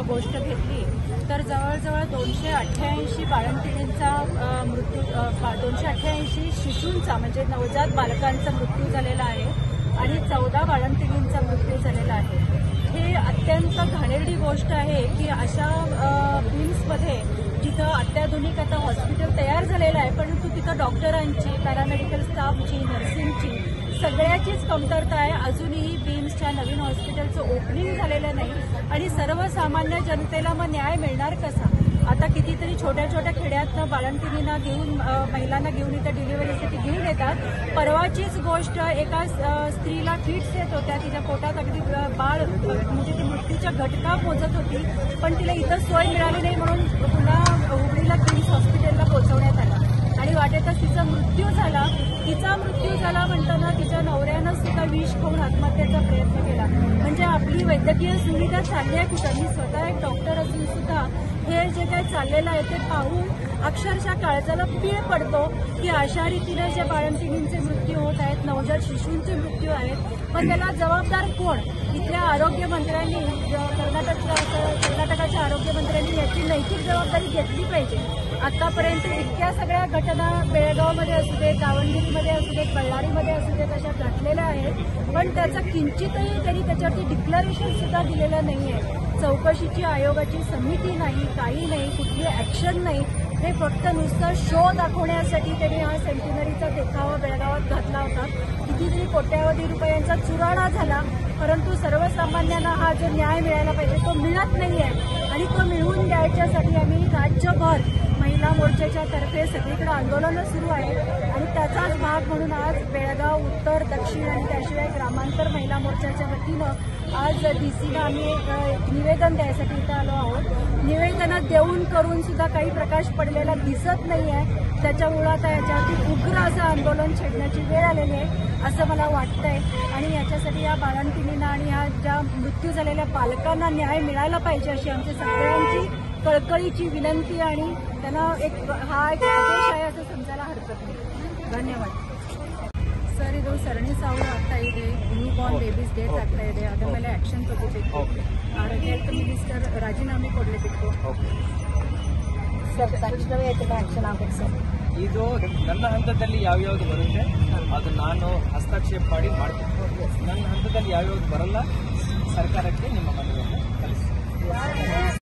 गोष्ट घेतली तर जवळजवळ 288 बाळंतिणींचा मृत्यू 288 शिशूंचा म्हणजे नवजात बालकांचा मृत्यू झालेला आहे आणि 14 बाळंतिणींचा मृत्यू झालेला आहे। हे अत्यंत घाणेरडी गोष्ट आहे की अशा बीम्समध्ये जिथं अत्याधुनिक आता हॉस्पिटल तयार झालेलं आहे परंतु तिथं डॉक्टरांची, पॅरामेडिकल स्टाफची, नर्सिंगची सगळ्याचीच कमतरता आहे। अजूनही बीम्सच्या नवीन हॉस्पिटलचं ओपनिंग झालेलं नाही आणि सर्वसामान्य जनतेला मग न्याय मिळणार कसा? आता कितीतरी छोट्या छोट्या खेड्यातनं बाळंतिणींना घेऊन महिलांना घेऊन इथं डिलिव्हरीसाठी घेऊन येतात। परवाचीच गोष्ट एका स्त्रीला फिट्स येत होत्या, तिच्या पोटात अगदी बाळ म्हणजे ती मृत्यूच्या घटका पोहोचत होती पण तिला इथं सोय मिळाली नाही म्हणून पुन्हा हुबळीला किम्स हॉस्पिटलला पोहोचवण्यात आला आणि वाटेतच तिचा मृत्यू झाला। तिचा मृत्यू झाला म्हणताना तिच्या नवऱ्यानं सुद्धा विष खाऊन आत्महत्येचा प्रयत्न केला। म्हणजे आपली वैद्यकीय सुविधा चालली आहे कुठं? मी स्वतः एक डॉक्टर असून सुद्धा हे जे काही चाललेलं आहे ते पाहून अक्षरशः काळजाला पीळ पडतो की अशा रीतीने जे बाळंतिणींचे मृत्यू होत आहेत, नवजात शिशूंचे मृत्यू आहेत, पण त्याला जबाबदार कोण? इथल्या आरोग्यमंत्र्यांनी, कर्नाटकाच्या आरोग्यमंत्र्यांनी याची नैतिक जबाबदारी घेतली पाहिजे। आतापर्यंत इतक्या सगळ्या घटना बेळगावमध्ये असू देत, दावणगिरीमध्ये असू देत, बಳ್ಳारीमध्ये असू देत अशा घडलेल्या आहेत पण त्याचं किंचितही त्यांनी त्याच्यावरती डिक्लेरेशन सुद्धा दिलेलं नाहीये। चौकशीची आयोगाची समिती नाही, काही नाही, कुठली ऍक्शन नाही। हे फक्त नुसतं शो दाखवण्यासाठी त्यांनी हा सेंटिनरीचा देखावा बेळगावात घातला होता। कितीतरी कोट्यावधी रुपयांचा चुराडा झाला परंतु सर्वसामान्यांना हा जो न्याय मिळायला पाहिजे तो मिळत नाहीये आणि तो मिळवून द्यायच्यासाठी आम्ही राज्यभर महिला मोर्चाच्या तर्फे सगळीकडे आंदोलनं सुरू आहेत आणि त्याचाच भाग म्हणून आज बेळगाव उत्तर, दक्षिण आणि त्याशिवाय ग्रामांतर महिला मोर्चाच्या वतीनं आज डीसीला आम्ही एक निवेदन द्यायसाठी इथं आलो आहोत। निवेदनं देऊन करून सुद्धा काही प्रकाश पडलेला दिसत नाही आहे। त्याच्यामुळं आता याच्यावरती उग्र असं आंदोलन छेडण्याची वेळ आलेली आहे असं मला वाटतंय आणि याच्यासाठी या बाळंतिणींना आणि या ज्या मृत्यू झालेल्या बालकांना न्याय मिळायला पाहिजे अशी आमची सगळ्यांची कळकळीची विनंती आणि त्यांना हा एक आदेश आहे असं समजायला हरकत नाही। ಧನ್ಯವಾದ ಸರ್। ಇದು ಸರಣಿ ಸಾವು ಆಗ್ತಾ ಇದೆ, ನ್ಯೂ ಬಾರ್ನ್ ಬೇಬೀಸ್ ಡೆತ್ ಆಗ್ತಾ ಇದೆ, ಅದರ ಮೇಲೆ ಆಕ್ಷನ್ ತಗೋಬೇಕು, ಹೆಲ್ತ್ ಮಿನಿಸ್ಟರ್ ರಾಜೀನಾಮೆ ಕೊಡಲೇಬೇಕು ಸರ್, ತಕ್ಷಣವೇ ಇದನ್ನ ಆಕ್ಷನ್ ಆಗಬೇಕು ಸರ್। ಇದು ನನ್ನ ಹಂತದಲ್ಲಿ ಯಾವ್ಯಾವ್ದು ಬರುತ್ತೆ ಅದು ನಾನು ಹಸ್ತಕ್ಷೇಪ ಮಾಡಿ ಮಾಡ್ತೀನಿ। ನನ್ನ ಹಂತದಲ್ಲಿ ಯಾವ್ಯಾವ್ದು ಬರಲ್ಲ ಸರ್ಕಾರಕ್ಕೆ ನಿಮ್ಮ ಮನವಿಯನ್ನು ಕಳಿಸಿ।